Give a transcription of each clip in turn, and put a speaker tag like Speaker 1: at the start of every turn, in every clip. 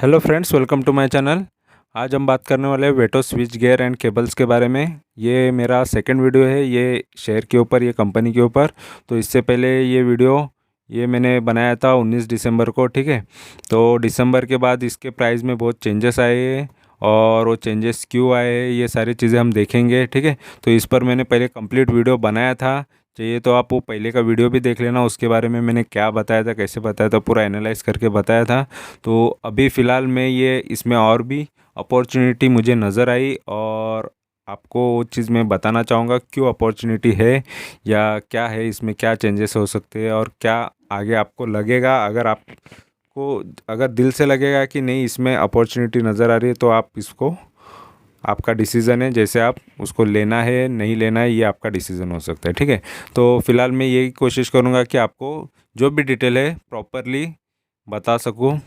Speaker 1: Hello friends, welcome to my channel. आज हम बात करने वाले हैं वेटो स्विच गियर एंड केबल्स के बारे में। ये मेरा सेकंड वीडियो है ये शेयर के ऊपर, ये कंपनी के ऊपर। तो इससे पहले ये वीडियो मैंने बनाया था 19 दिसंबर को, ठीक है। तो दिसंबर के बाद इसके प्राइस में बहुत चेंजेस आए हैं और वो चेंजेस क्यों आए हैं ये सारी चीज़ें हम देखेंगे, ठीक है। तो इस पर मैंने पहले कंप्लीट वीडियो बनाया था, चाहिए तो आप वो पहले का वीडियो भी देख लेना। उसके बारे में मैंने क्या बताया था, कैसे बताया था, पूरा एनालाइज करके बताया था। तो अभी फ़िलहाल मैं ये इसमें और भी अपॉर्चुनिटी मुझे नज़र आई और आपको वो चीज़ मैं बताना चाहूँगा क्यों अपॉर्चुनिटी है या क्या है, इसमें क्या चेंजेस हो सकते हैं और क्या आगे आपको लगेगा। अगर दिल से लगेगा कि नहीं इसमें अपॉर्चुनिटी नज़र आ रही है तो आप इसको, आपका डिसीज़न है, जैसे आप उसको लेना है नहीं लेना है ये आपका डिसीज़न हो सकता है, ठीक है। तो फिलहाल मैं यही कोशिश करूँगा कि आपको जो भी डिटेल है प्रॉपरली बता सकूँ।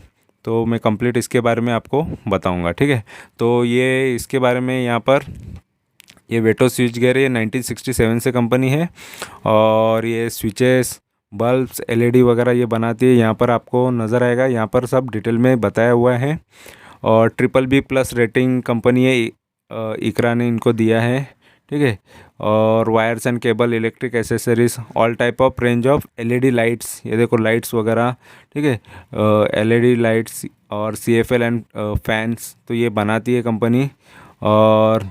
Speaker 1: तो मैं कंप्लीट इसके बारे में आपको बताऊँगा, ठीक है। तो ये इसके बारे में यहाँ पर ये वेटो स्विच गियर, ये 1967 से कंपनी है और ये स्विचेस, बल्ब्स, एलईडी वगैरह ये बनाती है। यहाँ पर आपको नज़र आएगा, यहाँ पर सब डिटेल में बताया हुआ है। और BBB+ रेटिंग कंपनी है, इकरा ने इनको दिया है, ठीक है। और wires and cable, electric accessories, all type of range of LED lights, ये देखो लाइट्स वगैरह, ठीक है। एलईडी लाइट्स और CFL एंड फैंस तो ये बनाती है कंपनी। और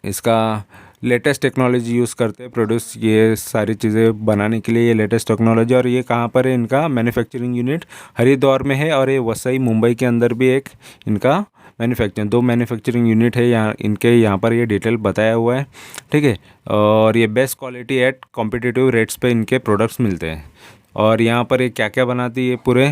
Speaker 1: इसका लेटेस्ट टेक्नोलॉजी यूज़ करते हैं प्रोड्यूस, ये सारी चीज़ें बनाने के लिए ये लेटेस्ट टेक्नोलॉजी। और ये कहाँ पर है, इनका मैन्युफैक्चरिंग यूनिट हरिद्वार में है और ये वसई मुंबई के अंदर भी एक इनका दो मैन्युफैक्चरिंग यूनिट है यहाँ इनके, यहाँ पर ये डिटेल बताया हुआ है, ठीक है। और ये best quality eight competitive rates पे इनके प्रोडक्ट्स मिलते हैं। और यहाँ पर ये क्या क्या बनाती है पूरे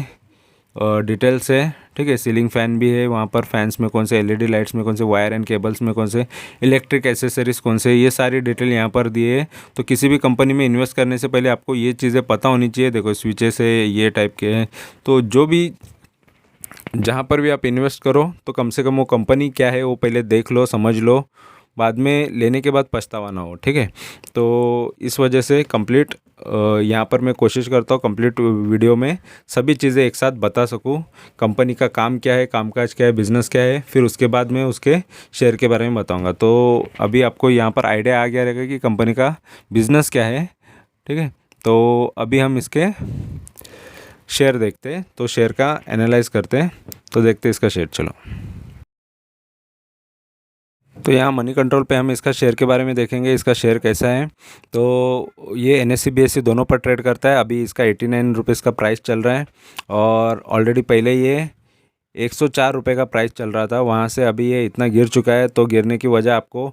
Speaker 1: डिटेल्स है, ठीक है। सीलिंग फ़ैन भी है वहाँ पर, फैंस में कौन से, एलईडी लाइट्स में कौन से, वायर एंड केबल्स में कौन से, इलेक्ट्रिक एसेसरीज कौन से, ये सारी डिटेल यहाँ पर दिए है। तो किसी भी कंपनी में इन्वेस्ट करने से पहले आपको ये चीज़ें पता होनी चाहिए। देखो स्विचेस है ये टाइप के हैं, तो जो भी जहाँ पर भी आप इन्वेस्ट करो तो कम से कम वो कंपनी क्या है वो पहले देख लो, समझ लो, बाद में लेने के बाद पछतावा ना हो, ठीक है। तो इस वजह से कंप्लीट यहाँ पर मैं कोशिश करता हूँ कंप्लीट वीडियो में सभी चीज़ें एक साथ बता सकूँ। कंपनी का काम क्या है, कामकाज क्या है, बिज़नेस क्या है, फिर उसके बाद मैं उसके शेयर के बारे में बताऊँगा। तो अभी आपको यहाँ पर आइडिया आ गया रहेगा कि कंपनी का बिज़नेस क्या है, ठीक है। तो अभी हम इसके शेयर देखते हैं, तो शेयर का एनालाइज करते हैं। तो देखते हैं इसका शेयर, चलो। तो यहाँ मनी कंट्रोल पे हम इसका शेयर के बारे में देखेंगे, इसका शेयर कैसा है। तो ये NSE BSE दोनों पर ट्रेड करता है। अभी इसका 89 रुपीज़ का प्राइस चल रहा है और ऑलरेडी पहले ये 104 रुपये का प्राइस चल रहा था, वहाँ से अभी ये इतना गिर चुका है। तो गिरने की वजह आपको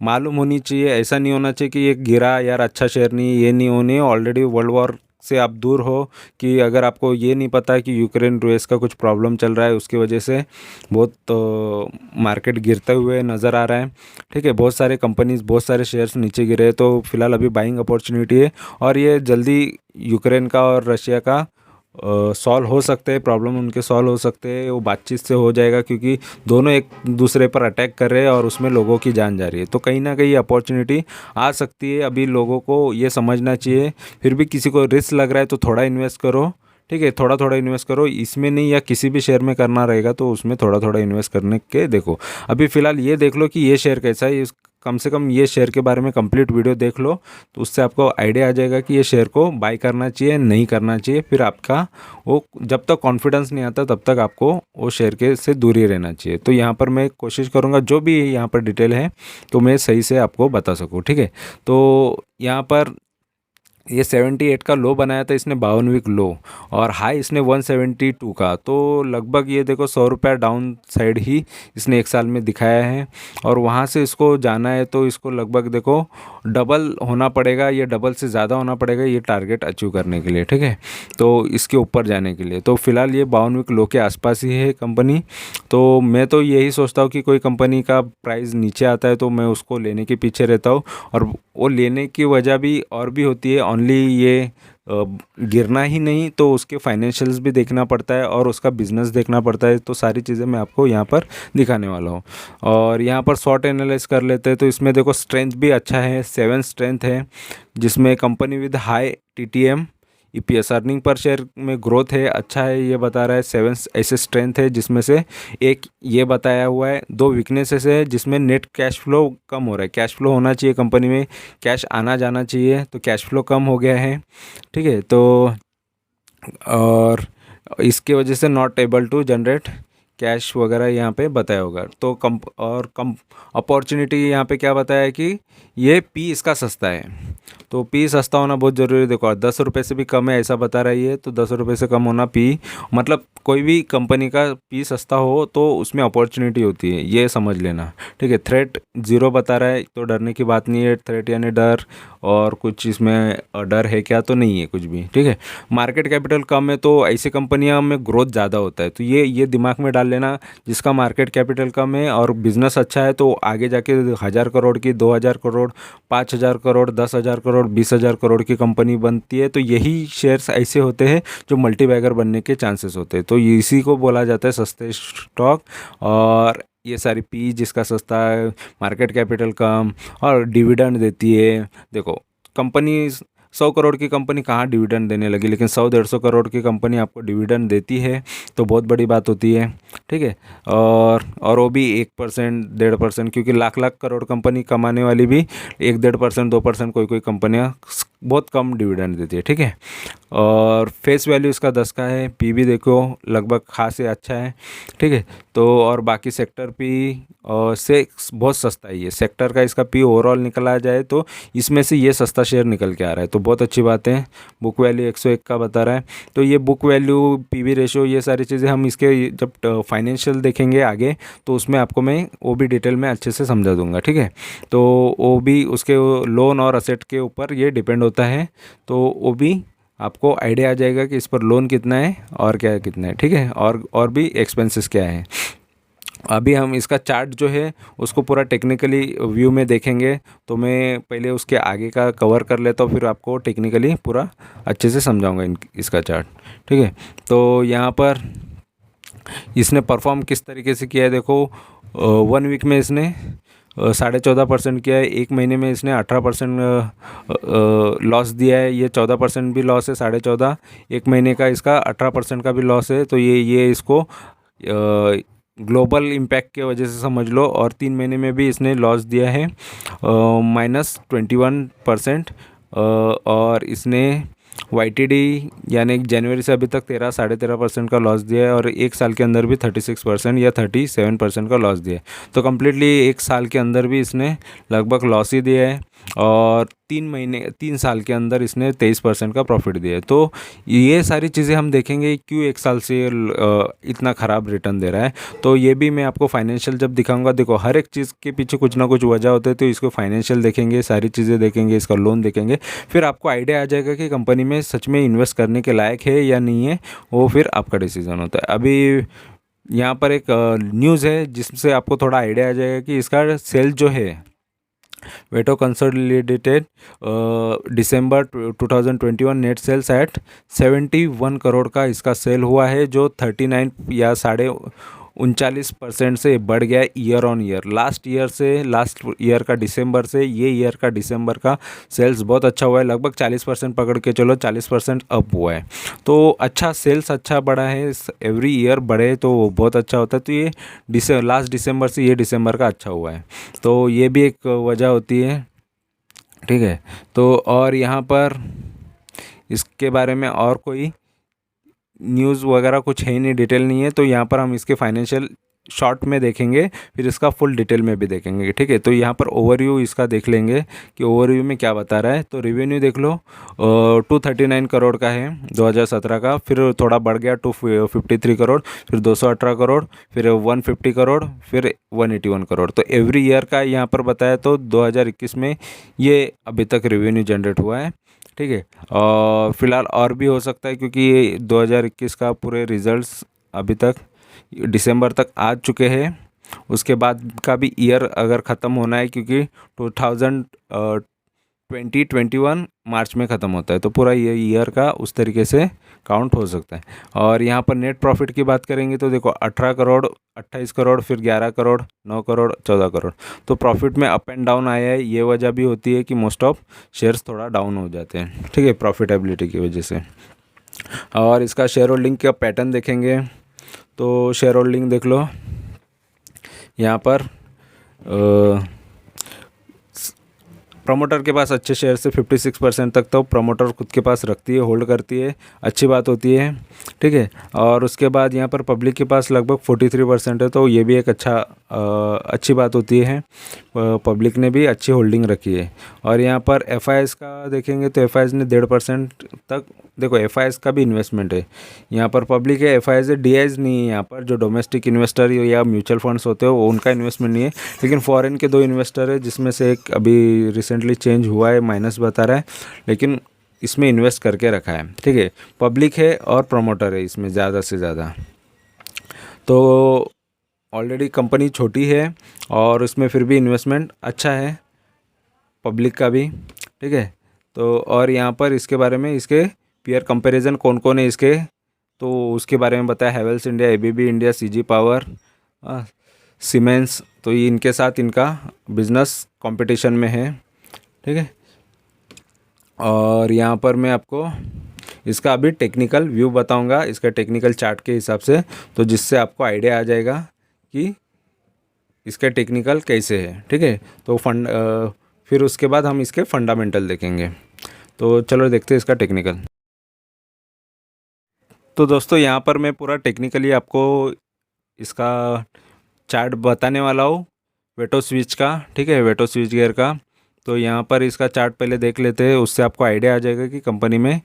Speaker 1: मालूम होनी चाहिए, ऐसा नहीं होना चाहिए कि ये गिरा यार अच्छा शेयर नहीं, ये नहीं होनी है। ऑलरेडी वर्ल्ड वॉर से आप दूर हो कि अगर आपको ये नहीं पता कि यूक्रेन रूस का कुछ प्रॉब्लम चल रहा है, उसकी वजह से बहुत मार्केट गिरते हुए नज़र आ रहा है, ठीक है। बहुत सारे कंपनीज, बहुत सारे शेयर्स नीचे गिरे हैं। तो फिलहाल अभी बाइंग अपॉर्चुनिटी है और ये जल्दी यूक्रेन का और रशिया का सॉल्व हो सकते हैं, प्रॉब्लम उनके सॉल्व हो सकते हैं, वो बातचीत से हो जाएगा, क्योंकि दोनों एक दूसरे पर अटैक कर रहे हैं और उसमें लोगों की जान जा रही है। तो कहीं ना कहीं अपॉर्चुनिटी आ सकती है, अभी लोगों को ये समझना चाहिए। फिर भी किसी को रिस्क लग रहा है तो थोड़ा इन्वेस्ट करो, ठीक है, थोड़ा थोड़ा इन्वेस्ट करो। इसमें नहीं, या किसी भी शेयर में करना रहेगा तो उसमें थोड़ा थोड़ा इन्वेस्ट करने के देखो। अभी फ़िलहाल ये देख लो कि ये शेयर कैसा है, कम से कम ये शेयर के बारे में कंप्लीट वीडियो देख लो, तो उससे आपको आइडिया आ जाएगा कि ये शेयर को बाय करना चाहिए नहीं करना चाहिए। फिर आपका वो जब तक कॉन्फिडेंस नहीं आता तब तक आपको वो शेयर के से दूर ही रहना चाहिए। तो यहाँ पर मैं कोशिश करूँगा जो भी यहाँ पर डिटेल है तो मैं सही से आपको बता सकूँ, ठीक है। तो यहाँ पर ये 78 का लो बनाया था इसने, 52 वीक लो, और हाई इसने 172 का। तो लगभग ये देखो 100 रुपया डाउन साइड ही इसने एक साल में दिखाया है। और वहाँ से इसको जाना है तो इसको लगभग देखो डबल होना पड़ेगा, ये डबल से ज़्यादा होना पड़ेगा ये टारगेट अचीव करने के लिए, ठीक है। तो इसके ऊपर जाने के लिए तो फिलहाल ये 52 वीक लो के आसपास ही है कंपनी। तो मैं तो यही सोचता हूँ कि कोई कंपनी का प्राइस नीचे आता है तो मैं उसको लेने के पीछे रहता हूँ। और वो लेने की वजह भी और भी होती है, ओनली ये गिरना ही नहीं, तो उसके फाइनेंशियल्स भी देखना पड़ता है और उसका बिजनेस देखना पड़ता है। तो सारी चीज़ें मैं आपको यहाँ पर दिखाने वाला हूँ। और यहाँ पर शॉर्ट एनालाइज कर लेते हैं। तो इसमें देखो स्ट्रेंथ भी अच्छा है, 7 स्ट्रेंथ है, जिसमें company with high TTM EPS earning per share में ग्रोथ है, अच्छा है ये बता रहा है। 7 ऐसे स्ट्रेंथ है जिसमें से एक ये बताया हुआ है। 2 वीकनेसेस है जिसमें नेट कैश फ्लो कम हो रहा है। कैश फ्लो होना चाहिए कंपनी में, कैश आना जाना चाहिए, तो कैश फ्लो कम हो गया है। ठीक है, तो और इसके वजह से not able to generate cash वगैरह यहाँ पे बताया होगा। तो कम अपॉर्चुनिटी यहाँ पे क्या बताया है कि ये पी इसका सस्ता है। तो पी सस्ता होना बहुत ज़रूरी है। देखो 10 रुपये से भी कम है ऐसा बता रही है, तो 10 रुपये से कम होना पी, मतलब कोई भी कंपनी का पी सस्ता हो तो उसमें अपॉर्चुनिटी होती है, ये समझ लेना। ठीक है, थ्रेट 0 बता रहा है, तो डरने की बात नहीं है। थ्रेट यानी डर, और कुछ इसमें डर है क्या, तो नहीं है कुछ भी। ठीक है, मार्केट कैपिटल कम है तो ऐसी कंपनियां में ग्रोथ ज़्यादा होता है, तो ये दिमाग में डाल लेना। जिसका मार्केट कैपिटल कम है और बिजनेस अच्छा है तो आगे जाके 1000 करोड़ की, 2000 करोड़, 5000 करोड़, 10,000 करोड़, 20,000 करोड़ की कंपनी बनती है। तो यही शेयर्स ऐसे होते हैं जो मल्टीबैगर बनने के चांसेस होते हैं। तो इसी को बोला जाता है सस्ते स्टॉक। और ये सारी पी जिसका सस्ता है, मार्केट कैपिटल कम और डिविडेंड देती है। देखो कंपनी 100 करोड़ की कंपनी कहाँ डिविडेंड देने लगी, लेकिन 100-150 करोड़ की कंपनी आपको डिविडेंड देती है तो बहुत बड़ी बात होती है। ठीक है, और वो भी 1%, 1.5%, क्योंकि लाख लाख करोड़ कंपनी कमाने वाली भी 1-1.5%, 2% कोई कोई कंपनियाँ बहुत कम डिविडेंड देती है। ठीक है, और फेस वैल्यू इसका 10 का है। पी भी देखो लगभग खास है, अच्छा है। ठीक है, तो और बाकी सेक्टर पी से बहुत सस्ता है। ये सेक्टर का इसका पी ओवरऑल निकला जाए तो इसमें से ये सस्ता शेयर निकल के आ रहा है, तो बहुत अच्छी बात है। बुक वैल्यू 101 का बता रहा है। तो ये बुक वैल्यू, पीवी रेशो, ये सारी चीज़ें हम इसके जब फाइनेंशियल देखेंगे आगे तो उसमें आपको मैं वो भी डिटेल में अच्छे से समझा दूंगा। ठीक है, तो वो भी उसके लोन और असेट के ऊपर ये डिपेंड होता है, तो वो भी आपको आइडिया आ जाएगा कि इस पर लोन कितना है और क्या कितना है। ठीक है, और भी एक्सपेंसेस क्या है। अभी हम इसका चार्ट जो है उसको पूरा टेक्निकली व्यू में देखेंगे, तो मैं पहले उसके आगे का कवर कर लेता हूँ, फिर आपको टेक्निकली पूरा अच्छे से समझाऊंगा इसका चार्ट। ठीक है, तो यहाँ पर इसने परफॉर्म किस तरीके से किया है देखो। 1 वीक में इसने 14.5% किया है। 1 महीने में इसने 18% लॉस दिया है। ये 14% भी लॉस है, 14.5। 1 महीने का इसका 18% का भी लॉस है। तो ये इसको ग्लोबल इम्पैक्ट के वजह से समझ लो। और 3 महीने में भी इसने लॉस दिया है -21%। और इसने YTD यानी जनवरी से अभी तक 13-13.5% का लॉस दिया है। और 1 साल के अंदर भी 36% या 37% का लॉस दिया है। तो कम्प्लीटली 1 साल के अंदर भी इसने लगभग लॉस ही दिया है। और 3 साल के अंदर इसने 23% का प्रॉफिट दिया है। तो ये सारी चीज़ें हम देखेंगे क्यों 1 साल से इतना ख़राब रिटर्न दे रहा है। तो ये भी मैं आपको फाइनेंशियल जब दिखाऊंगा, देखो हर एक चीज़ के पीछे कुछ ना कुछ वजह होते हैं। तो इसको फाइनेंशियल देखेंगे, सारी चीज़ें देखेंगे, इसका लोन देखेंगे, फिर आपको आइडिया आ जाएगा कि कंपनी में सच में इन्वेस्ट करने के लायक है या नहीं है। वो फिर आपका डिसीज़न होता है। अभी यहाँ पर एक न्यूज़ है जिससे आपको थोड़ा आइडिया आ जाएगा कि इसका सेल जो है वेटो कंसोलिडेटेड दिसंबर 2021 नेट सेल्स एट 71 करोड़ का इसका सेल हुआ है, जो 39 या 39% से बढ़ गया है year on year. Last year का दिसंबर से ये ईयर का दिसंबर का सेल्स बहुत अच्छा हुआ है। लगभग 40% पकड़ के चलो, 40% अप हुआ है। तो अच्छा सेल्स अच्छा बढ़ा है, एवरी ईयर बढ़े तो बहुत अच्छा होता है। तो ये लास्ट दिसंबर से ये दिसंबर का अच्छा हुआ है, तो ये भी एक वजह होती है। ठीक है, तो और यहाँ पर इसके बारे में और कोई न्यूज़ वगैरह कुछ है ही नहीं, डिटेल नहीं है। तो यहाँ पर हम इसके फाइनेंशियल शॉर्ट में देखेंगे, फिर इसका फुल डिटेल में भी देखेंगे। ठीक है, तो यहाँ पर ओवरव्यू इसका देख लेंगे कि ओवरव्यू में क्या बता रहा है। तो रेवेन्यू देख लो 239 करोड़ का है 2017 का, फिर थोड़ा बढ़ गया 253 करोड़, फिर 218 करोड़, फिर 150 करोड़, फिर 181 करोड़। तो एवरी ईयर का यहाँ पर बताया, तो 2021 में ये अभी तक रेवेन्यू जनरेट हुआ है। ठीक है, और फिलहाल और भी हो सकता है क्योंकि ये 2021 का पूरे रिजल्ट्स अभी तक दिसंबर तक आ चुके हैं। उसके बाद का भी ईयर अगर ख़त्म होना है, क्योंकि 2021 मार्च में ख़त्म होता है, तो पूरा ये ईयर का उस तरीके से काउंट हो सकता है। और यहाँ पर नेट प्रॉफिट की बात करेंगे तो देखो 18 करोड़, 28 करोड़, फिर 11 करोड़, 9 करोड़, 14 करोड़। तो प्रॉफिट में अप एंड डाउन आया है। ये वजह भी होती है कि मोस्ट ऑफ शेयर्स थोड़ा डाउन हो जाते हैं, ठीक है, प्रॉफिटेबिलिटी की वजह से। और इसका शेयर होल्डिंग का पैटर्न देखेंगे तो शेयर होल्डिंग देख लो यहाँ पर प्रमोटर के पास अच्छे शेयर से 56% तक तो प्रमोटर खुद के पास रखती है, होल्ड करती है, अच्छी बात होती है, ठीक है। और उसके बाद यहाँ पर पब्लिक के पास लगभग 43% है, तो ये भी एक अच्छी बात होती है। पब्लिक ने भी अच्छी होल्डिंग रखी है। और यहाँ पर एफआईएस का देखेंगे तो एफआईएस ने 1.5% तक, देखो एफआईएस का भी इन्वेस्टमेंट है, यहाँ पर पब्लिक है, एफआईएस है, डीआईएस नहीं है। यहाँ पर जो डोमेस्टिक इन्वेस्टर या म्यूचुअल फंड्स होते हैं वो उनका इन्वेस्टमेंट नहीं है, लेकिन फॉरेन के 2 इन्वेस्टर है, जिसमें से एक अभी रिसेंटली चेंज हुआ है, माइनस बता रहा है, लेकिन इसमें इन्वेस्ट करके रखा है, ठीक है। पब्लिक है और प्रमोटर है इसमें ज़्यादा से ज़्यादा। तो ऑलरेडी कंपनी छोटी है और इसमें फिर भी इन्वेस्टमेंट अच्छा है पब्लिक का भी, ठीक है। तो और यहाँ पर इसके बारे में, इसके पीयर कंपैरिजन कौन कौन है इसके, तो उसके बारे में बताया। Havells India, ABB India, CG power, siemens, तो ये इनके साथ इनका बिजनेस कंपटीशन में है, ठीक है। और यहाँ पर मैं आपको इसका अभी टेक्निकल व्यू बताऊंगा, इसका टेक्निकल चार्ट के हिसाब से, तो जिससे आपको आइडिया आ जाएगा कि इसका टेक्निकल कैसे है, ठीक है। तो फिर उसके बाद हम इसके फंडामेंटल देखेंगे। तो चलो देखते हैं इसका टेक्निकल। तो दोस्तों यहाँ पर मैं पूरा टेक्निकली आपको इसका चार्ट बताने वाला हूँ वेटो स्विच का, ठीक है, वेटो स्विच गियर का। तो यहाँ पर इसका चार्ट पहले देख लेते हैं, उससे आपको आइडिया आ जाएगा कि कंपनी में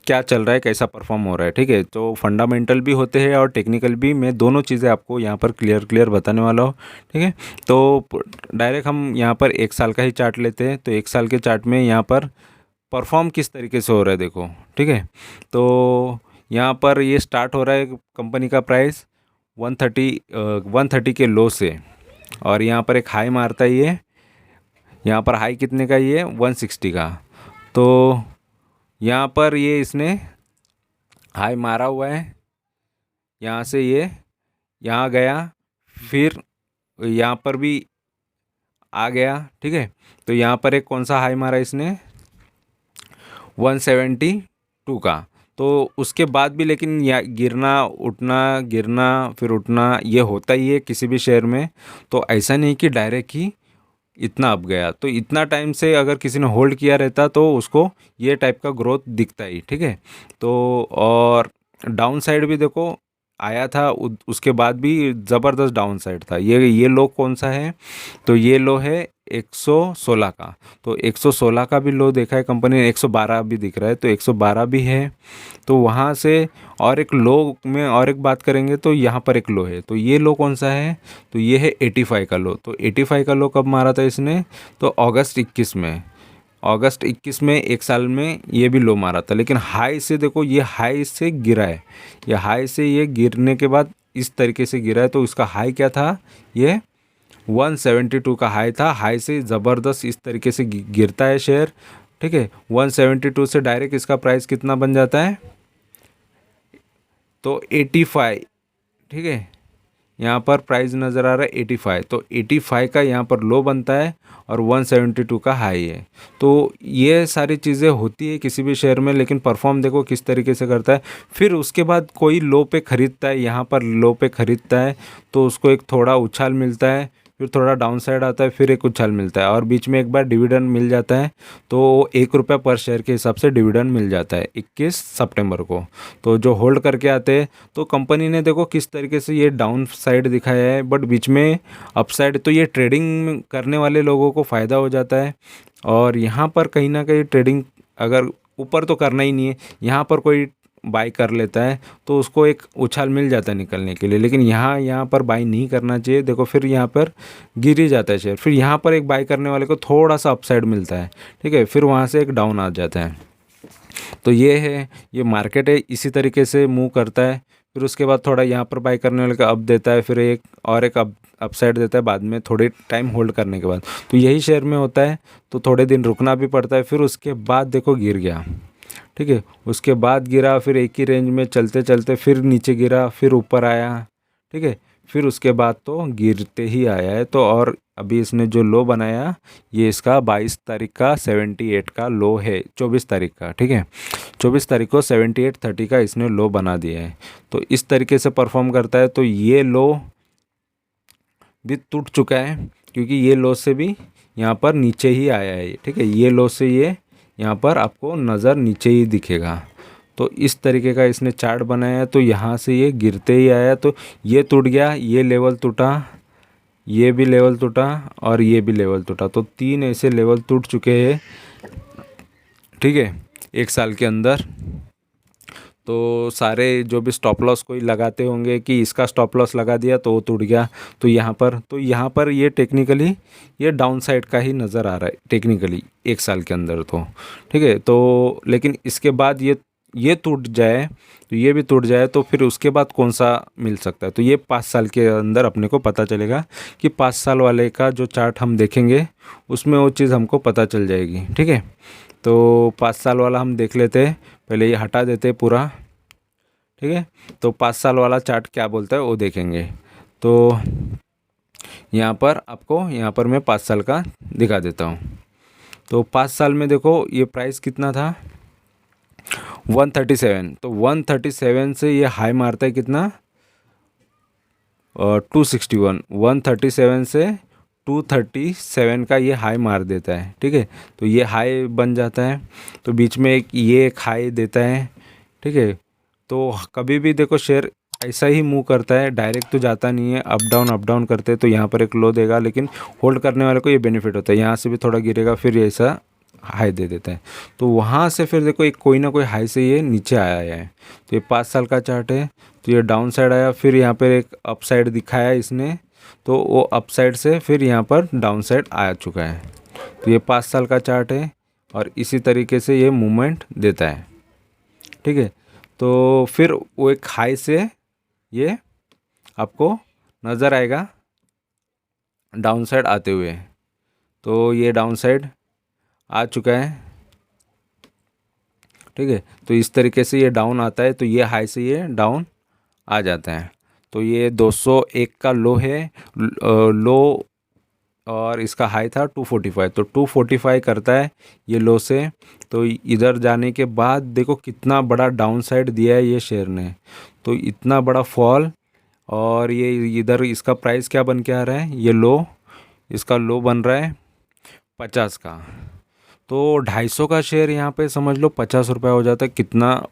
Speaker 1: क्या चल रहा है, कैसा परफॉर्म हो रहा है, ठीक है। तो फंडामेंटल भी होते हैं और टेक्निकल भी, मैं दोनों चीज़ें आपको यहाँ पर क्लियर बताने वाला हूँ, ठीक है। तो डायरेक्ट हम यहाँ पर 1 साल का ही चार्ट लेते हैं। तो 1 साल के चार्ट में यहाँ पर परफॉर्म किस तरीके से हो रहा है देखो, ठीक है। तो यहाँ पर ये स्टार्ट हो रहा है कंपनी का प्राइस 130 के लो से, और यहाँ पर एक हाई मारता है ये, यहाँ पर हाई कितने का, ये 160 का। तो यहाँ पर ये इसने हाई मारा हुआ है, यहाँ से ये यहाँ गया, फिर यहाँ पर भी आ गया, ठीक है। तो यहाँ पर एक कौन सा हाई मारा इसने, 172 का। तो उसके बाद भी लेकिन या गिरना फिर उठना, ये होता ही है किसी भी शेयर में। तो ऐसा नहीं कि डायरेक्ट ही इतना अप गया। तो इतना टाइम से अगर किसी ने होल्ड किया रहता तो उसको ये टाइप का ग्रोथ दिखता ही, ठीक है। तो और डाउन साइड भी देखो आया था, उसके बाद भी ज़बरदस्त डाउन साइड था। ये लो कौन सा है, तो ये लो है 116 का। तो 116 का भी लो देखा है कंपनी ने, 112 भी दिख रहा है, तो 112 भी है। तो वहाँ से और एक लो में और एक बात करेंगे तो यहाँ पर एक लो है। तो ये लो कौन सा है, तो ये है 85 का लो। तो 85 का लो कब मारा था इसने, तो अगस्त 21 में 1 साल में ये भी लो मारा था। लेकिन हाई से देखो, ये हाई से गिरा है, ये हाई से ये गिरने के बाद इस तरीके से गिरा है। तो इसका हाई क्या था, ये 172 का हाई था। हाई से ज़बरदस्त इस तरीके से गिरता है शेयर, ठीक है। 172 से डायरेक्ट इसका प्राइस कितना बन जाता है, तो 85, ठीक है। यहाँ पर प्राइस नज़र आ रहा है 85, तो 85 का यहाँ पर लो बनता है और 172 का हाई है। तो ये सारी चीज़ें होती है किसी भी शेयर में, लेकिन परफॉर्म देखो किस तरीके से करता है। फिर उसके बाद कोई लो पे ख़रीदता है, यहाँ पर लो पे ख़रीदता है तो उसको एक थोड़ा उछाल मिलता है, फिर थोड़ा डाउन साइड आता है, फिर एक उछाल मिलता है, और बीच में एक बार डिविडेंड मिल जाता है। तो 1 रुपये पर शेयर के हिसाब से डिविडेंड मिल जाता है 21 सितंबर को। तो जो होल्ड करके आते हैं, तो कंपनी ने देखो किस तरीके से ये डाउन साइड दिखाया है, बट बीच में अप साइड। तो ये ट्रेडिंग करने वाले लोगों को फ़ायदा हो जाता है। और यहाँ पर कहीं ना कहीं ट्रेडिंग अगर ऊपर तो करना ही नहीं है, यहाँ पर कोई बाई कर लेता है तो उसको एक उछाल मिल जाता है निकलने के लिए। लेकिन यहाँ पर बाई नहीं करना चाहिए, देखो फिर यहाँ पर गिर ही जाता है शेयर। फिर यहाँ पर एक बाई करने वाले को थोड़ा सा अपसाइड मिलता है, ठीक है, फिर वहाँ से एक डाउन आ जाता है। तो ये है, ये मार्केट है, इसी तरीके से मूव करता है। फिर उसके बाद थोड़ा यहाँ पर बाई करने वाले का अप देता है, फिर एक और एक अपसाइड देता है बाद में थोड़े टाइम होल्ड करने के बाद। तो यही शेयर में होता है, तो थोड़े दिन रुकना भी पड़ता है। फिर उसके बाद देखो गिर गया, ठीक है, उसके बाद गिरा, फिर एक ही रेंज में चलते चलते फिर नीचे गिरा, फिर ऊपर आया, ठीक है, फिर उसके बाद तो गिरते ही आया है। तो और अभी इसने जो लो बनाया ये इसका 22 तारीख का 78 का लो है, 24 तारीख का, ठीक है, 24 तारीख को 78.30 का इसने लो बना दिया है। तो इस तरीके से परफॉर्म करता है। तो ये लो भी टूट चुका है, क्योंकि ये लो से भी यहाँ पर नीचे ही आया है, ठीक है, ये लो से ये यहाँ पर आपको नज़र नीचे ही दिखेगा। तो इस तरीके का इसने चार्ट बनाया है। तो यहाँ से ये गिरते ही आया, तो ये टूट गया, ये लेवल टूटा, ये भी लेवल टूटा और ये भी लेवल टूटा। तो 3 ऐसे लेवल टूट चुके हैं, ठीक है, 1 साल के अंदर। तो सारे जो भी स्टॉप लॉस कोई लगाते होंगे कि इसका स्टॉप लॉस लगा दिया तो वो टूट गया। तो यहाँ पर ये टेक्निकली ये डाउन साइड का ही नज़र आ रहा है टेक्निकली 1 साल के अंदर, तो ठीक है। तो लेकिन इसके बाद ये टूट जाए, तो ये भी टूट जाए, तो फिर उसके बाद कौन सा मिल सकता है। तो ये 5 साल के अंदर अपने को पता चलेगा कि 5 साल वाले का जो चार्ट हम देखेंगे उसमें वो चीज़ हमको पता चल जाएगी, ठीक है। तो 5 साल वाला हम देख लेते हैं, पहले ये हटा देते हैं पूरा, ठीक है। तो 5 साल वाला चार्ट क्या बोलता है वो देखेंगे। तो यहाँ पर आपको यहाँ पर मैं 5 साल का दिखा देता हूँ। तो 5 साल में देखो ये प्राइस कितना था, 137। तो 137 से ये हाई मारता है कितना, 261। 137 से 237 का ये हाई मार देता है, ठीक है। तो ये हाई बन जाता है, तो बीच में ये एक हाई देता है, ठीक है। तो कभी भी देखो शेयर ऐसा ही मूव करता है, डायरेक्ट तो जाता नहीं है, अप डाउन करते हैं। तो यहाँ पर एक लो देगा, लेकिन होल्ड करने वाले को ये बेनिफिट होता है, यहाँ से भी थोड़ा गिरेगा फिर ऐसा हाई दे देता है। तो वहाँ से फिर देखो एक कोई ना कोई हाई से ये नीचे आया है। तो ये 5 साल का चार्ट है। तो ये डाउन साइड आया, फिर यहाँ पर एक अप साइड दिखाया इसने, तो वो अप साइड से फिर यहाँ पर डाउन साइड आ चुका है। तो ये 5 साल का चार्ट है और इसी तरीके से ये मूवमेंट देता है, ठीक है। तो फिर वो एक हाई से ये आपको नज़र आएगा डाउन साइड आते हुए। तो ये डाउन साइड आ चुका है, ठीक है। तो इस तरीके से ये डाउन आता है, तो ये हाई से ये डाउन आ जाता है। तो ये 201 का लो है, लो, और इसका हाई था 245। तो 245 करता है ये लो से। तो इधर जाने के बाद देखो कितना बड़ा डाउन साइड दिया है ये शेयर ने, तो इतना बड़ा फॉल। और ये इधर इसका प्राइस क्या बन के आ रहा है, ये लो, इसका लो बन रहा है 50 का। तो 250 का शेयर यहाँ पे समझ लो 50 रुपये हो जाता है, कितना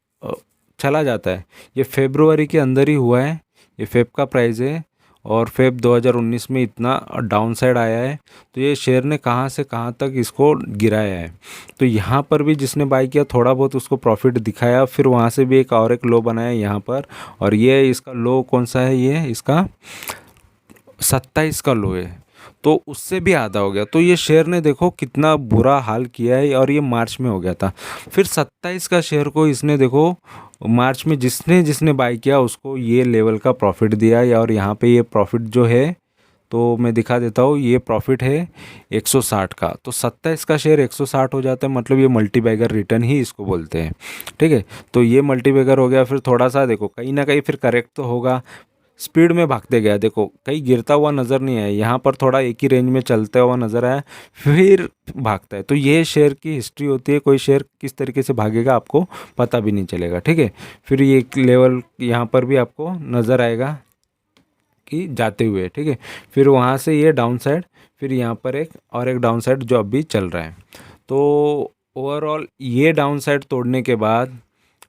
Speaker 1: चला जाता है। ये फेब्रुआरी के अंदर ही हुआ है, ये फेब का प्राइस है, और फेब 2019 में इतना डाउन साइड आया है। तो ये शेयर ने कहाँ से कहाँ तक इसको गिराया है। तो यहाँ पर भी जिसने बाई किया थोड़ा बहुत उसको प्रॉफिट दिखाया, फिर वहाँ से भी एक लो बनाया यहाँ पर, और ये इसका लो कौन सा है, ये इसका 27 का लो है, तो उससे भी आधा हो गया। तो ये शेयर ने देखो कितना बुरा हाल किया है, और ये मार्च में हो गया था। फिर 27 का शेयर को इसने देखो मार्च में जिसने जिसने बाई किया उसको ये लेवल का प्रॉफिट दिया, और यहाँ पे ये प्रॉफिट जो है तो मैं दिखा देता हूँ, ये प्रॉफिट है 160 का। तो 27 का शेयर 160 हो जाता है, मतलब ये मल्टीबैगर रिटर्न ही इसको बोलते हैं, ठीक है। तो ये मल्टीबैगर हो गया। फिर थोड़ा सा देखो कहीं ना कहीं फिर करेक्ट तो होगा, स्पीड में भागते गया, देखो कहीं गिरता हुआ नज़र नहीं आया, यहाँ पर थोड़ा एक ही रेंज में चलता हुआ नज़र आया, फिर भागता है। तो ये शेयर की हिस्ट्री होती है, कोई शेयर किस तरीके से भागेगा आपको पता भी नहीं चलेगा, ठीक है। फिर ये एक लेवल यहाँ पर भी आपको नज़र आएगा कि जाते हुए, ठीक है। फिर वहाँ से ये डाउन साइड, फिर यहाँ पर एक डाउन साइड जो अभी चल रहा है। तो ओवरऑल ये डाउन साइड तोड़ने के बाद,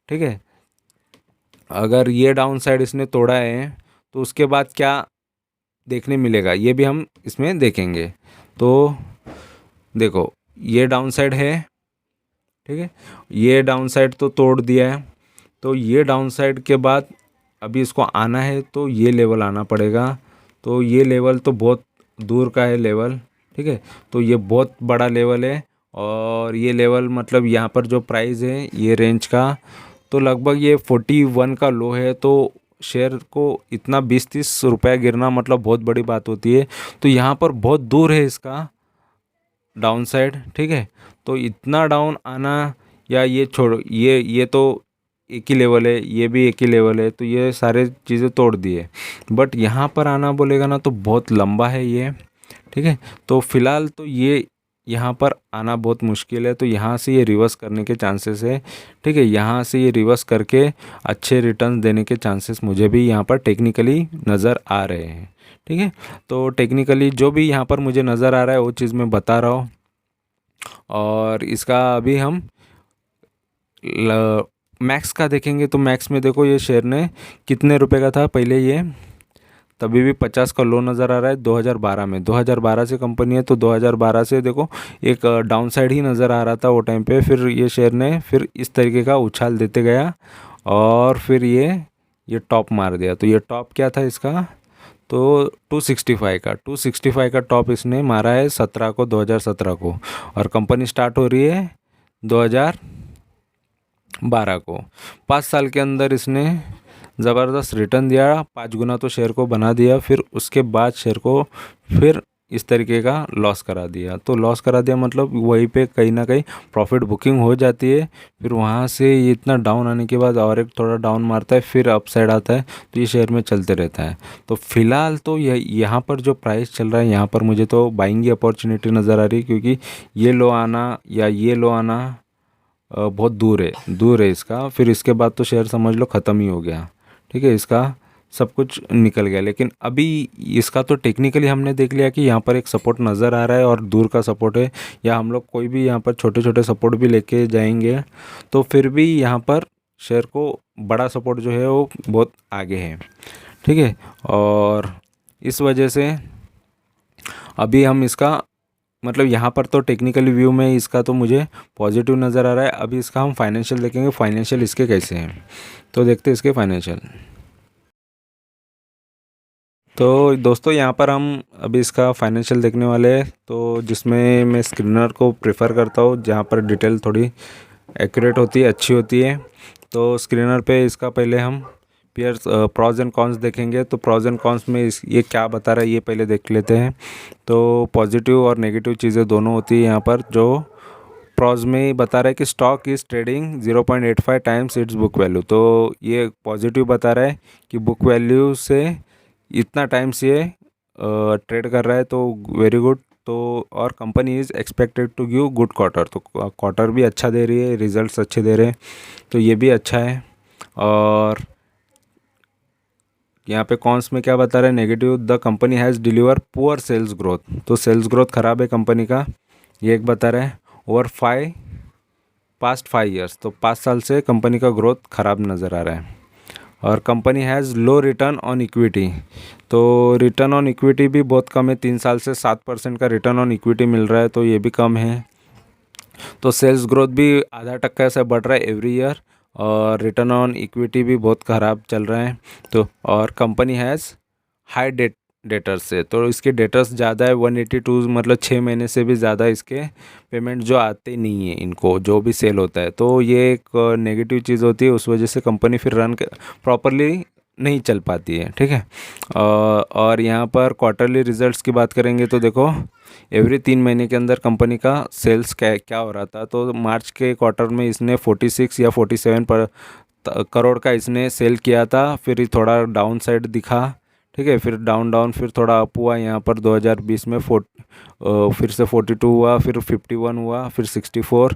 Speaker 1: ठीक है, अगर ये डाउन साइड इसने तोड़ा है तो उसके बाद क्या देखने मिलेगा ये भी हम इसमें देखेंगे। तो देखो ये डाउन साइड है, ठीक है, ये डाउन साइड तो तोड़ दिया है। तो ये डाउन साइड के बाद अभी इसको आना है, तो ये लेवल आना पड़ेगा। तो ये लेवल तो बहुत दूर का है लेवल, ठीक है। तो ये बहुत बड़ा लेवल है, और ये लेवल मतलब यहाँ पर जो प्राइस है ये रेंज का, तो लगभग ये 41 का लो है। तो शेयर को इतना 20-30 रुपया गिरना मतलब बहुत बड़ी बात होती है। तो यहाँ पर बहुत दूर है इसका डाउन साइड, ठीक है। तो इतना डाउन आना, या ये छोड़ो, ये तो एक ही लेवल है, ये भी एक ही लेवल है, तो ये सारे चीज़ें तोड़ दिए। बट यहाँ पर आना बोलेगा ना तो बहुत लंबा है ये, ठीक है। तो फिलहाल तो ये यहाँ पर आना बहुत मुश्किल है, तो यहाँ से ये रिवर्स करने के चांसेस है, ठीक है। यहाँ से ये रिवर्स करके अच्छे रिटर्न देने के चांसेस मुझे भी यहाँ पर टेक्निकली नज़र आ रहे हैं, ठीक है। तो टेक्निकली जो भी यहाँ पर मुझे नज़र आ रहा है वो चीज़ मैं बता रहा हूँ। और इसका अभी हम मैक्स का देखेंगे तो मैक्स में देखो ये शेयर ने कितने रुपए का था पहले, ये तभी भी 50 का लो नज़र आ रहा है 2012 में। 2012 से कंपनी है, तो 2012 से देखो एक डाउन साइड ही नज़र आ रहा था वो टाइम पे। फिर ये शेयर ने फिर इस तरीके का उछाल देते गया और फिर ये टॉप मार दिया। तो ये टॉप क्या था इसका, तो 265 का टॉप इसने मारा है 17 को, 2017 को। और कंपनी स्टार्ट हो रही है 2012 को। 5 साल के अंदर इसने ज़बरदस्त रिटर्न दिया, 5 गुना तो शेयर को बना दिया। फिर उसके बाद शेयर को फिर इस तरीके का लॉस करा दिया। तो लॉस करा दिया मतलब वहीं पे कहीं ना कहीं प्रॉफिट बुकिंग हो जाती है। फिर वहाँ से ये इतना डाउन आने के बाद और एक थोड़ा डाउन मारता है, फिर अप साइड आता है, तो ये शेयर में चलते रहता है। तो फिलहाल तो यहाँ पर जो प्राइस चल रहा है, यहाँ पर मुझे तो बाइंग की अपॉर्चुनिटी नज़र आ रही है, क्योंकि ये लो आना या ये लो आना बहुत दूर है इसका। फिर इसके बाद तो शेयर समझ लो ख़त्म ही हो गया, ठीक है। इसका सब कुछ निकल गया। लेकिन अभी इसका तो टेक्निकली हमने देख लिया कि यहाँ पर एक सपोर्ट नज़र आ रहा है और दूर का सपोर्ट है, या हम लोग कोई भी यहाँ पर छोटे छोटे सपोर्ट भी लेके जाएंगे तो फिर भी यहाँ पर शेयर को बड़ा सपोर्ट जो है वो बहुत आगे है, ठीक है। और इस वजह से अभी हम इसका मतलब यहाँ पर तो टेक्निकली व्यू में इसका तो मुझे पॉजिटिव नज़र आ रहा है। अभी इसका हम फाइनेंशियल देखेंगे, फाइनेंशियल इसके कैसे हैं, तो देखते हैं इसके फाइनेंशियल। तो दोस्तों यहाँ पर हम अभी इसका फाइनेंशियल देखने वाले हैं, तो जिसमें मैं स्क्रीनर को प्रेफर करता हूँ, जहाँ पर डिटेल थोड़ी एक्यूरेट होती है, अच्छी होती है। तो स्क्रीनर पे इसका पहले हम पेयर्स प्रॉज एंड कॉन्स देखेंगे। तो प्रॉज एंड कॉन्स में ये क्या बता रहा है ये पहले देख लेते हैं। तो पॉजिटिव और नेगेटिव चीज़ें दोनों होती है यहाँ पर। जो प्रॉज में बता रहा है कि stock is trading 0.85 times it's book value. तो ये पॉजिटिव बता रहा है कि बुक वैल्यू से इतना टाइम्स ये ट्रेड कर रहा है, तो वेरी गुड। तो और company is expected to give good quarter, तो क्वार्टर भी अच्छा दे रही है, रिजल्ट्स अच्छे दे रहे हैं, तो ये भी अच्छा है। और यहाँ पे कॉन्स में क्या बता रहा है, negative, the company has deliver poor sales growth. तो सेल्स ग्रोथ ख़राब है कंपनी का, ये एक बता रहा है। ओवर पास्ट 5 ईयर्स, तो 5 साल से कंपनी का ग्रोथ ख़राब नज़र आ रहा है। और company has low return on equity, तो रिटर्न ऑन इक्विटी भी बहुत कम है, 3 साल से 7% का रिटर्न ऑन इक्विटी मिल रहा है, तो ये भी कम है। तो सेल्स ग्रोथ भी आधा टक्का से बढ़ रहा है एवरी ईयर, और रिटर्न ऑन इक्विटी भी बहुत ख़राब चल रहा है। तो और कंपनी हैज़ हाई डेटर्स से, तो इसके डेटर्स ज़्यादा है 182, मतलब 6 महीने से भी ज़्यादा इसके पेमेंट जो आते नहीं है इनको, जो भी सेल होता है। तो ये एक नेगेटिव चीज़ होती है, उस वजह से कंपनी फिर रन प्रॉपरली नहीं चल पाती है, ठीक है। और यहाँ पर क्वार्टरली रिजल्ट्स की बात करेंगे तो देखो एवरी 3 महीने के अंदर कंपनी का सेल्स क्या हो रहा था। तो मार्च के क्वार्टर में इसने 46 या 47 करोड़ का इसने सेल किया था। फिर थोड़ा डाउन साइड दिखा, ठीक है, फिर डाउन फिर थोड़ा अप हुआ। यहाँ पर 2020 में फिर से 42 हुआ, फिर 51 हुआ, फिर 64,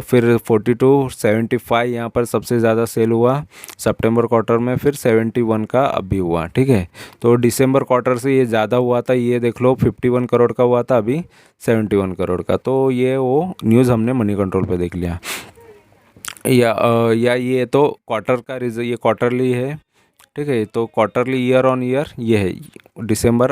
Speaker 1: फिर 42, 75 यहाँ पर सबसे ज़्यादा सेल हुआ सितंबर क्वार्टर में, फिर 71 का अभी हुआ, ठीक है। तो दिसंबर क्वार्टर से ये ज़्यादा हुआ था, ये देख लो 51 करोड़ का हुआ था, अभी 71 करोड़ का। तो ये वो न्यूज़ हमने मनी कंट्रोल पे देख लिया। या ये तो क्वार्टर का ये क्वार्टरली है, ठीक है। तो क्वार्टरली ईयर ऑन ईयर ये है दिसंबर,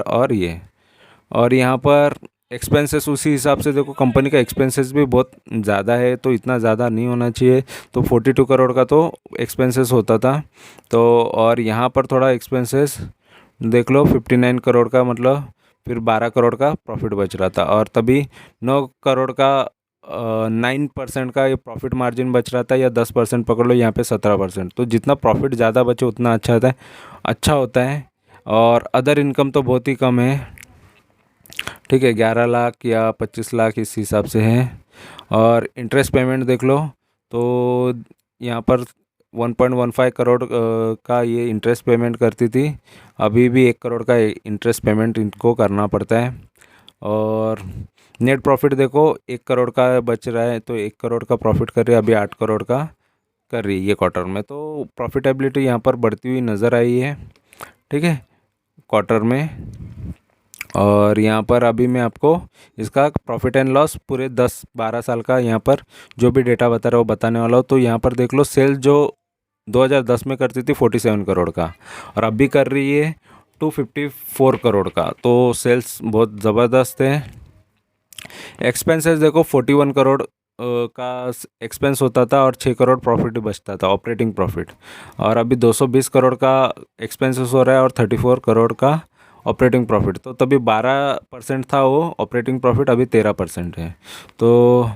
Speaker 1: और यहाँ पर एक्सपेंसेस उसी हिसाब से देखो, कंपनी का एक्सपेंसेस भी बहुत ज़्यादा है, तो इतना ज़्यादा नहीं होना चाहिए। तो 42 करोड़ का तो एक्सपेंसेस होता था। तो और यहाँ पर थोड़ा एक्सपेंसेस देख लो 59 करोड़ का, मतलब फिर 12 करोड़ का प्रॉफिट बच रहा था। और तभी 9 करोड़ का 9% का ये प्रॉफिट मार्जिन बच रहा था, या 10% पकड़ लो, यहाँ पे 17%। तो जितना प्रॉफिट ज़्यादा बचे उतना अच्छा होता है। और अदर इनकम तो बहुत ही कम है, ठीक है, 11 लाख या 25 लाख इस हिसाब से है। और इंटरेस्ट पेमेंट देख लो तो यहाँ पर 1.15 करोड़ का ये इंटरेस्ट पेमेंट करती थी, अभी भी 1 करोड़ का इंटरेस्ट पेमेंट इनको करना पड़ता है। और नेट प्रॉफिट देखो 1 करोड़ का बच रहा है, तो 1 करोड़ का प्रॉफिट कर रही है, अभी 8 करोड़ का कर रही है ये क्वार्टर में। तो प्रॉफिटेबिलिटी यहाँ पर बढ़ती हुई नज़र आई है, ठीक है, क्वार्टर में। और यहाँ पर अभी मैं आपको इसका प्रॉफिट एंड लॉस पूरे 10-12 साल का यहाँ पर जो भी डेटा बता रहा हूँ बताने वाला हूँ। तो यहाँ पर देख लो, सेल जो 2010 में करती थी 47 करोड़ का, और अभी कर रही है 254 करोड़ का। तो सेल्स बहुत ज़बरदस्त है। एक्सपेंसेस देखो 41 करोड़ का एक्सपेंस होता था और 6 करोड़ प्रॉफिट बचता था, ऑपरेटिंग प्रॉफिट। और अभी 220 करोड़ का एक्सपेंसेस हो रहा है और 34 करोड़ का ऑपरेटिंग प्रॉफिट। तो तभी 12% था वो ऑपरेटिंग प्रॉफिट, अभी 13% है, तो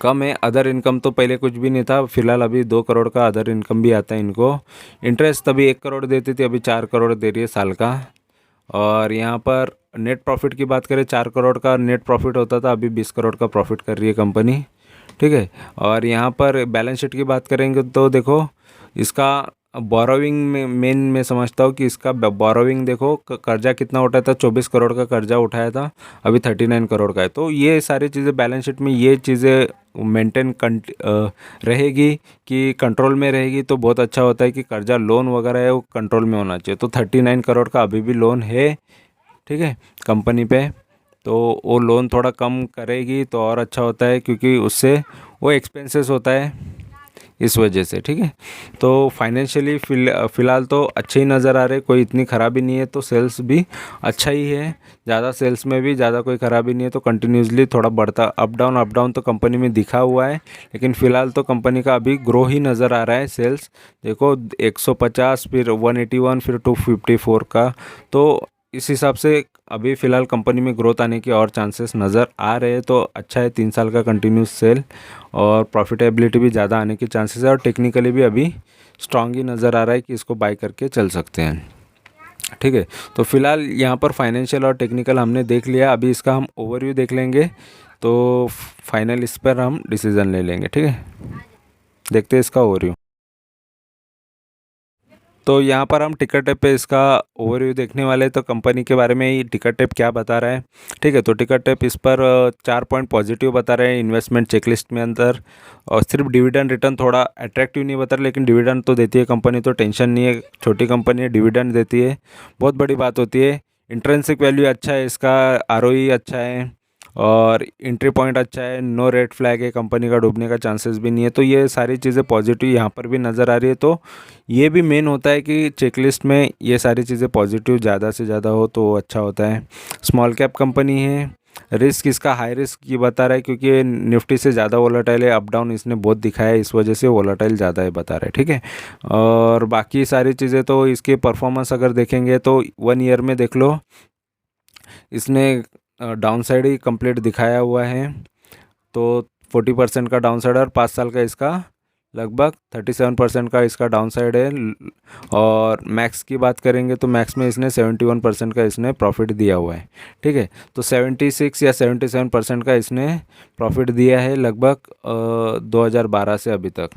Speaker 1: कम है। अदर इनकम तो पहले कुछ भी नहीं था, फिलहाल अभी 2 करोड़ का अदर इनकम भी आता है इनको। इंटरेस्ट तभी 1 करोड़ देती थी, अभी 4 करोड़ दे रही है साल का। और यहाँ पर नेट प्रॉफिट की बात करें, 4 करोड़ का नेट प्रॉफिट होता था, अभी 20 करोड़ का प्रॉफिट कर रही है कंपनी, ठीक है। और यहाँ पर बैलेंस शीट की बात करेंगे तो देखो, इसका बोरोविंग में मेन मैं समझता हूँ कि इसका बोरोविंग देखो, कर्जा कितना उठाया था, 24 करोड़ का कर्जा उठाया था, अभी 39 करोड़ का है। तो ये सारी चीज़ें बैलेंस शीट में ये चीज़ें मेंटेन रहेगी कि कंट्रोल में रहेगी, तो बहुत अच्छा होता है कि कर्जा लोन वगैरह है वो कंट्रोल में होना चाहिए। तो 39 करोड़ का अभी भी लोन है, ठीक है, कंपनी पे। तो वो लोन थोड़ा कम करेगी तो और अच्छा होता है, क्योंकि उससे वो एक्सपेंसेस होता है इस वजह से, ठीक है। तो फाइनेंशियली फ़िलहाल तो अच्छे ही नज़र आ रहे, कोई इतनी ख़राबी नहीं है। तो सेल्स भी अच्छा ही है, ज़्यादा सेल्स में भी ज़्यादा कोई ख़राबी नहीं है। तो कंटिन्यूसली थोड़ा बढ़ता अप डाउन तो कंपनी में दिखा हुआ है, लेकिन फ़िलहाल तो कंपनी का अभी ग्रो ही नज़र आ रहा है। सेल्स देखो 150, फिर 181, फिर 254 का। तो इस हिसाब से अभी फ़िलहाल कंपनी में ग्रोथ आने के और चांसेस नज़र आ रहे हैं। तो अच्छा है, 3 साल का कंटिन्यूस सेल, और प्रॉफिटेबिलिटी भी ज़्यादा आने के चांसेस है, और टेक्निकली भी अभी स्ट्रांग ही नज़र आ रहा है कि इसको बाय करके चल सकते हैं, ठीक है। तो फिलहाल यहाँ पर फाइनेंशियल और टेक्निकल हमने देख लिया, अभी इसका हम ओवरव्यू देख लेंगे, तो फाइनल इस पर हम डिसीज़न ले लेंगे, ठीक है। देखते हैं इसका ओवरव्यू। तो यहाँ पर हम टिकर टेप पे इसका ओवरव्यू देखने वाले हैं। तो कंपनी के बारे में ही टिकर टेप क्या बता रहा है, ठीक है। तो टिकर टेप इस पर 4 पॉइंट पॉजिटिव बता रहे हैं इन्वेस्टमेंट चेकलिस्ट में अंदर। और सिर्फ डिविडेंड रिटर्न थोड़ा अट्रैक्टिव नहीं बता रहे, लेकिन डिविडेंड तो देती है कंपनी, तो टेंशन नहीं है, छोटी कंपनी है, डिविडेंड देती है, बहुत बड़ी बात होती है। इंट्रिंसिक वैल्यू अच्छा है इसका, आरओई अच्छा है, और एंट्री पॉइंट अच्छा है, नो रेड फ्लैग है, कंपनी का डूबने का चांसेस भी नहीं है। तो ये सारी चीज़ें पॉजिटिव यहाँ पर भी नज़र आ रही है। तो ये भी मेन होता है कि चेकलिस्ट में ये सारी चीज़ें पॉजिटिव ज़्यादा से ज़्यादा हो तो अच्छा होता है। स्मॉल कैप कंपनी है, रिस्क इसका हाई रिस्क की बता रहा है, क्योंकि निफ्टी से ज़्यादा वोलेटाइल है, अप डाउन इसने बहुत दिखाया है, इस वजह से वोलेटाइल ज़्यादा है बता रहे हैं, ठीक है। और बाकी सारी चीज़ें तो इसके परफॉर्मेंस अगर देखेंगे तो 1 ईयर में देख लो, इसने डाउन साइड ही कंप्लीट दिखाया हुआ है। तो 40% का डाउन साइड, और 5 साल का इसका लगभग 37% का इसका डाउन साइड है। और मैक्स की बात करेंगे तो मैक्स में इसने 71% का इसने प्रॉफिट दिया हुआ है, ठीक है। तो 76 या 77% का इसने प्रॉफिट दिया है लगभग 2012 से अभी तक।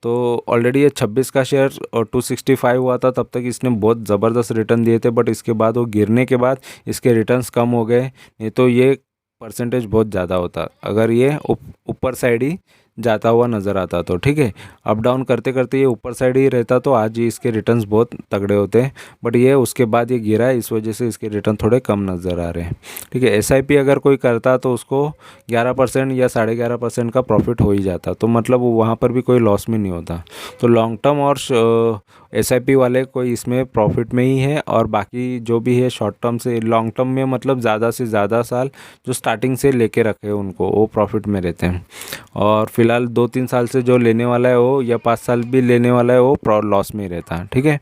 Speaker 1: तो ऑलरेडी ये 26 का शेयर और 265 हुआ था, तब तक इसने बहुत ज़बरदस्त रिटर्न दिए थे। बट इसके बाद वो गिरने के बाद इसके रिटर्न्स कम हो गए, नहीं तो ये परसेंटेज बहुत ज़्यादा होता अगर ये ऊपर साइड ही जाता हुआ नज़र आता तो, ठीक है। अप डाउन करते करते ये ऊपर साइड ही रहता तो आज ही इसके रिटर्न्स बहुत तगड़े होते हैं। बट ये उसके बाद ये गिरा है, इस वजह से इसके रिटर्न थोड़े कम नज़र आ रहे हैं, ठीक है। एसआईपी अगर कोई करता तो उसको 11% या 11.5% का प्रॉफिट हो ही जाता, तो मतलब वहाँ पर भी कोई लॉस में नहीं होता। तो लॉन्ग टर्म और एसआईपी वाले कोई इसमें प्रॉफिट में ही है, और बाकी जो भी है शॉर्ट टर्म से लॉन्ग टर्म में, मतलब ज़्यादा से ज़्यादा साल जो स्टार्टिंग से लेके रखे उनको वो प्रॉफिट में रहते हैं। और फिलहाल 2-3 साल से जो लेने वाला है वो, या 5 साल भी लेने वाला है वो लॉस में ही रहता है, ठीक है।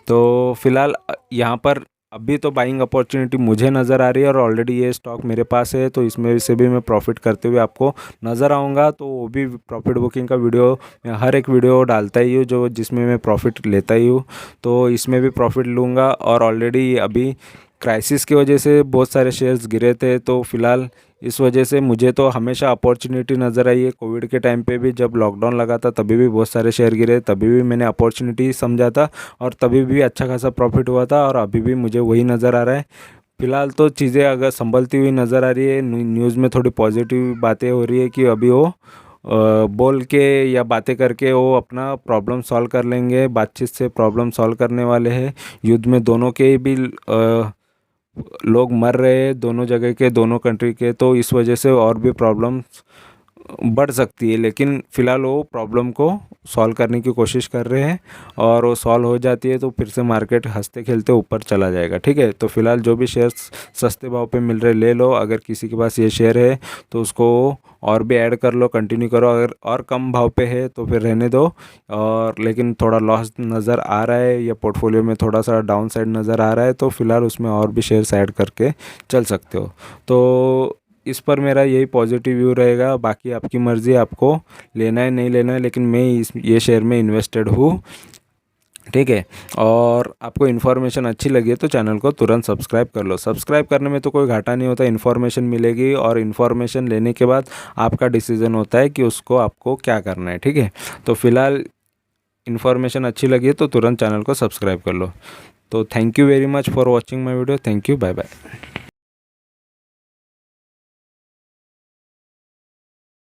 Speaker 1: तो फिलहाल यहाँ पर अभी तो बाइंग अपॉर्चुनिटी मुझे नज़र आ रही है और ऑलरेडी ये स्टॉक मेरे पास है, तो इसमें से भी मैं प्रॉफिट करते हुए आपको नज़र आऊँगा। तो वो भी प्रॉफिट बुकिंग का वीडियो मैं हर एक वीडियो डालता ही हूँ जो जिसमें मैं प्रॉफिट लेता ही हूँ, तो इसमें भी प्रॉफिट लूँगा। और ऑलरेडी अभी क्राइसिस की वजह से बहुत सारे शेयर्स गिरे थे, तो फिलहाल इस वजह से मुझे तो हमेशा अपॉर्चुनिटी नज़र आई है। कोविड के टाइम पे भी जब लॉकडाउन लगा था तभी भी बहुत सारे शेयर गिरे, तभी भी मैंने अपॉर्चुनिटी समझा था और तभी भी अच्छा खासा प्रॉफिट हुआ था, और अभी भी मुझे वही नज़र आ रहा है। फिलहाल तो चीज़ें अगर संभलती हुई नज़र आ रही है, न्यूज़ में थोड़ी पॉजिटिव बातें हो रही है कि अभी वो बोल के या बातें करके वो अपना प्रॉब्लम सॉल्व कर लेंगे, बातचीत से प्रॉब्लम सॉल्व करने वाले हैं। युद्ध में दोनों के भी लोग मर रहे हैं, दोनों जगह के, दोनों कंट्री के, तो इस वजह से और भी प्रॉब्लम्स बढ़ सकती है। लेकिन फ़िलहाल वो प्रॉब्लम को सॉल्व करने की कोशिश कर रहे हैं, और वो सॉल्व हो जाती है तो फिर से मार्केट हंसते खेलते ऊपर चला जाएगा। ठीक है, तो फिलहाल जो भी शेयर्स सस्ते भाव पे मिल रहे ले लो। अगर किसी के पास ये शेयर है तो उसको और भी ऐड कर लो, कंटिन्यू करो। अगर और कम भाव पे है तो फिर रहने दो, और लेकिन थोड़ा लॉस नज़र आ रहा है या पोर्टफोलियो में थोड़ा सा डाउन साइड नज़र आ रहा है तो फिलहाल उसमें और भी शेयर्स ऐड करके चल सकते हो। तो इस पर मेरा यही पॉजिटिव व्यू रहेगा। बाकी आपकी मर्ज़ी, आपको लेना है नहीं लेना है, लेकिन मैं ये शेयर में इन्वेस्टेड हूँ। ठीक है, और आपको इन्फॉर्मेशन अच्छी लगी है तो चैनल को तुरंत सब्सक्राइब कर लो। सब्सक्राइब करने में तो कोई घाटा नहीं होता, इन्फॉर्मेशन मिलेगी, और इन्फॉर्मेशन लेने के बाद आपका डिसीज़न होता है कि उसको आपको क्या करना है। ठीक है, तो फिलहाल इन्फॉर्मेशन अच्छी लगी है तो तुरंत चैनल को सब्सक्राइब कर लो। तो thank you very much for watching my video. Thank you, bye bye.